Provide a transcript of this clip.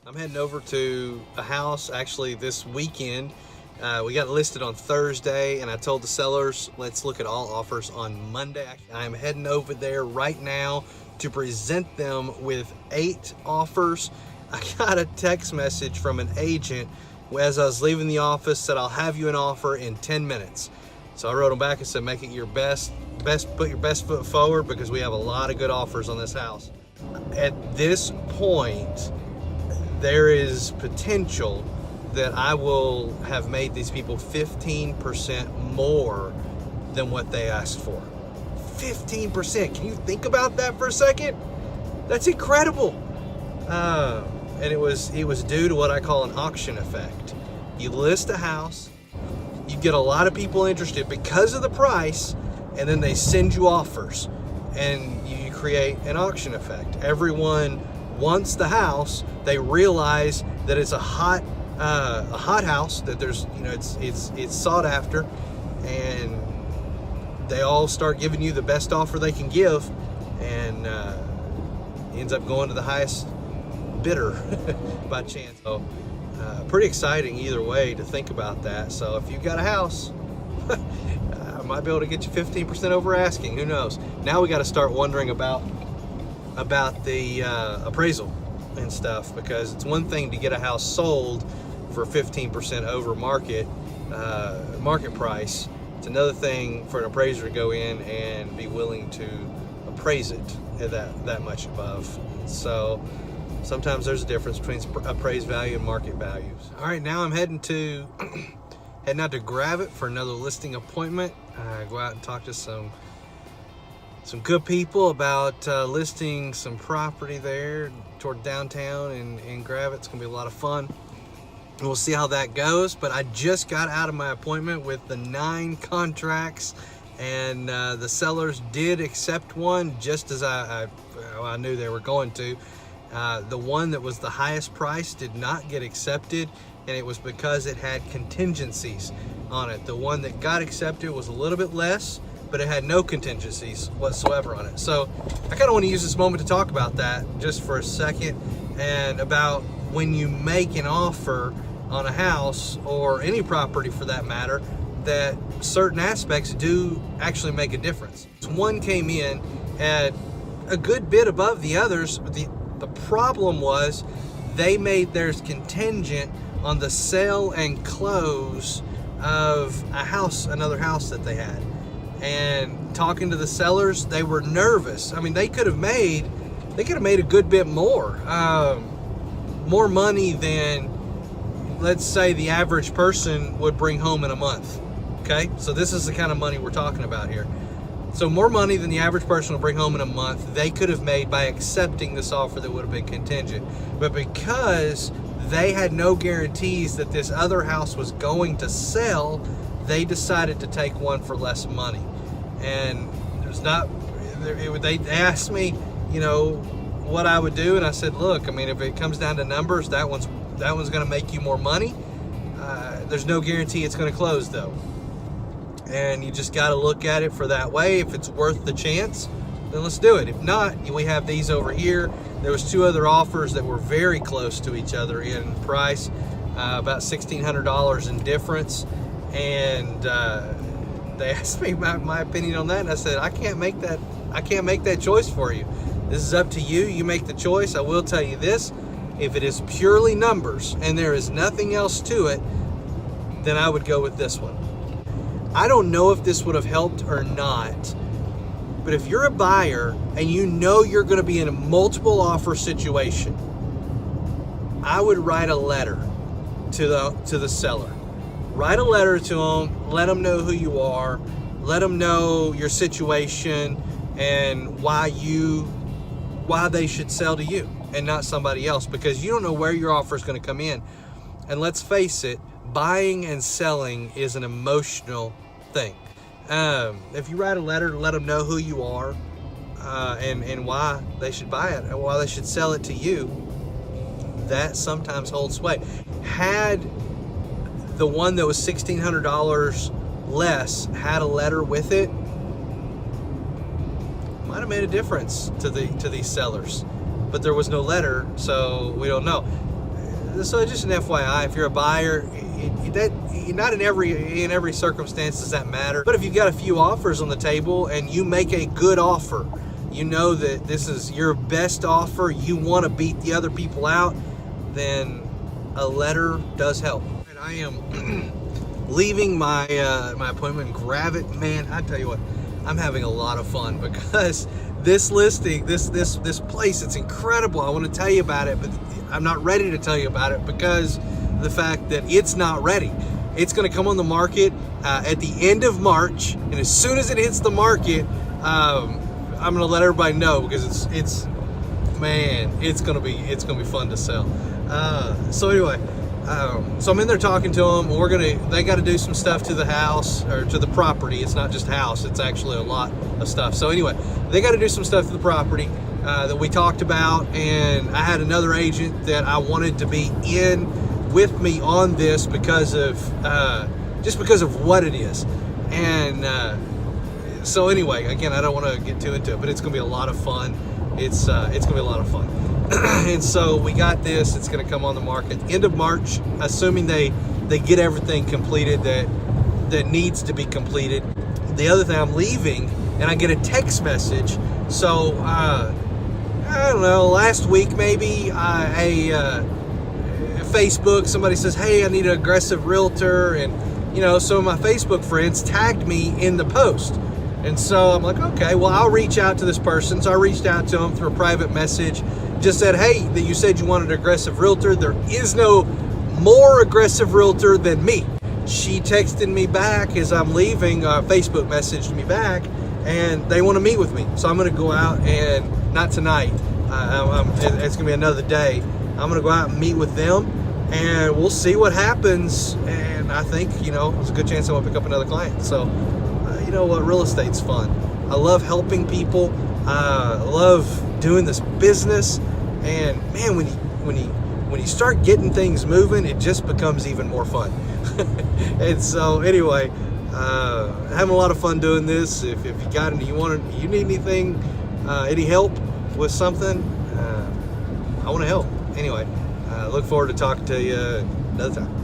I'm heading over to a house actually this weekend. We got listed on Thursday, and I told the sellers, let's look at all offers on Monday. I'm heading over there right now to present them with 8 offers. I got a text message from an agent as I was leaving the office, said, I'll have you an offer in 10 minutes. So I wrote them back and said, make it your best, put your best foot forward, because we have a lot of good offers on this house. At this point, there is potential that I will have made these people 15% more than what they asked for. 15%. Can you think about that for a second? That's incredible. And it was due to what I call an auction effect. You list a house, you get a lot of people interested because of the price, and then they send you offers, and you create an auction effect. Everyone wants the house. They realize that it's a hot house, that there's, it's sought after, and they all start giving you the best offer they can give, and ends up going to the highest bidder by chance. So pretty exciting either way to think about that. So if you've got a house, I might be able to get you 15% over asking. Who knows? Now we got to start wondering about the appraisal and stuff, because it's one thing to get a house sold for 15% over market price. It's another thing for an appraiser to go in and be willing to appraise it at that much above. So sometimes there's a difference between appraised value and market values. All right, now I'm heading out to Gravette for another listing appointment. Go out and talk to some good people about listing some property there toward downtown in Gravette. It's gonna be a lot of fun. And we'll see how that goes. But I just got out of my appointment with the 9 contracts, and the sellers did accept one, just as I knew they were going to. The one that was the highest price did not get accepted, and it was because it had contingencies on it. The one that got accepted was a little bit less, but it had no contingencies whatsoever on it. So I kind of want to use this moment to talk about that just for a second, and about when you make an offer on a house, or any property for that matter, that certain aspects do actually make a difference. One came in at a good bit above the others. The problem was they made theirs contingent on the sale and close of another house that they had. And talking to the sellers, they were nervous. I mean, they could have made a good bit more money than, let's say, the average person would bring home in a month. Okay, so this is the kind of money we're talking about here. So more money than the average person will bring home in a month, they could have made by accepting this offer that would have been contingent. But because they had no guarantees that this other house was going to sell, they decided to take one for less money. And they asked me, what I would do, and I said, look, I mean, if it comes down to numbers, that one's going to make you more money. There's no guarantee it's going to close, though. And you just got to look at it for that way. If it's worth the chance, then let's do it. If not, we have these over here. There was 2 other offers that were very close to each other in price, about $1,600 in difference. And they asked me my opinion on that, and I said, I can't make that choice for you. This is up to you. You make the choice. I will tell you this: if it is purely numbers and there is nothing else to it, then I would go with this one. I don't know if this would have helped or not, but if you're a buyer and you know you're going to be in a multiple offer situation, I would write a letter to the seller. Write a letter to them, let them know who you are, let them know your situation, and why they should sell to you and not somebody else, because you don't know where your offer is going to come in. And let's face it, buying and selling is an emotional thing. If you write a letter to let them know who you are, and why they should buy it and why they should sell it to you, that sometimes holds sway. Had the one that was $1,600 less had a letter with it, might have made a difference to these sellers. But there was no letter, so we don't know. So just an FYI, if you're a buyer, not in every circumstance does that matter. But if you've got a few offers on the table and you make a good offer, you know that this is your best offer, you want to beat the other people out, then a letter does help. And I am leaving my my appointment in Gravit. Man, I tell you what, I'm having a lot of fun because this listing, this place, it's incredible. I want to tell you about it, but I'm not ready to tell you about it because of the fact that it's not ready. It's going to come on the market at the end of March, and as soon as it hits the market, I'm going to let everybody know because it's going to be fun to sell. So anyway, so I'm in there talking to them. They got to do some stuff to the house or to the property. It's not just house, it's actually a lot of stuff. So anyway, they got to do some stuff to the property that we talked about, and I had another agent that I wanted to be in with me on this because of just because of what it is. And so anyway, again, I don't want to get too into it, but it's gonna be a lot of fun. It's gonna be a lot of fun. And so we got this. It's gonna come on the market end of March, assuming they get everything completed that needs to be completed. The other thing, I'm leaving, and I get a text message. So I don't know, last week maybe, Facebook, somebody says, hey, I need an aggressive realtor, and so my Facebook friends tagged me in the post. And so I'm like, okay, well, I'll reach out to this person. So I reached out to them through a private message, just said, hey, that you said you wanted an aggressive realtor. There is no more aggressive realtor than me. She texted me back as I'm leaving, Facebook messaged me back, and they want to meet with me. So I'm going to go out, and not tonight, it's going to be another day. I'm going to go out and meet with them, and we'll see what happens. And I think, there's a good chance I'm going to pick up another client. So, you know what? Real estate's fun. I love helping people. I love doing this business. And man, when you start getting things moving, it just becomes even more fun. And so anyway, having a lot of fun doing this. If you got any, you need anything, any help with something, I want to help. Anyway, look forward to talking to you another time.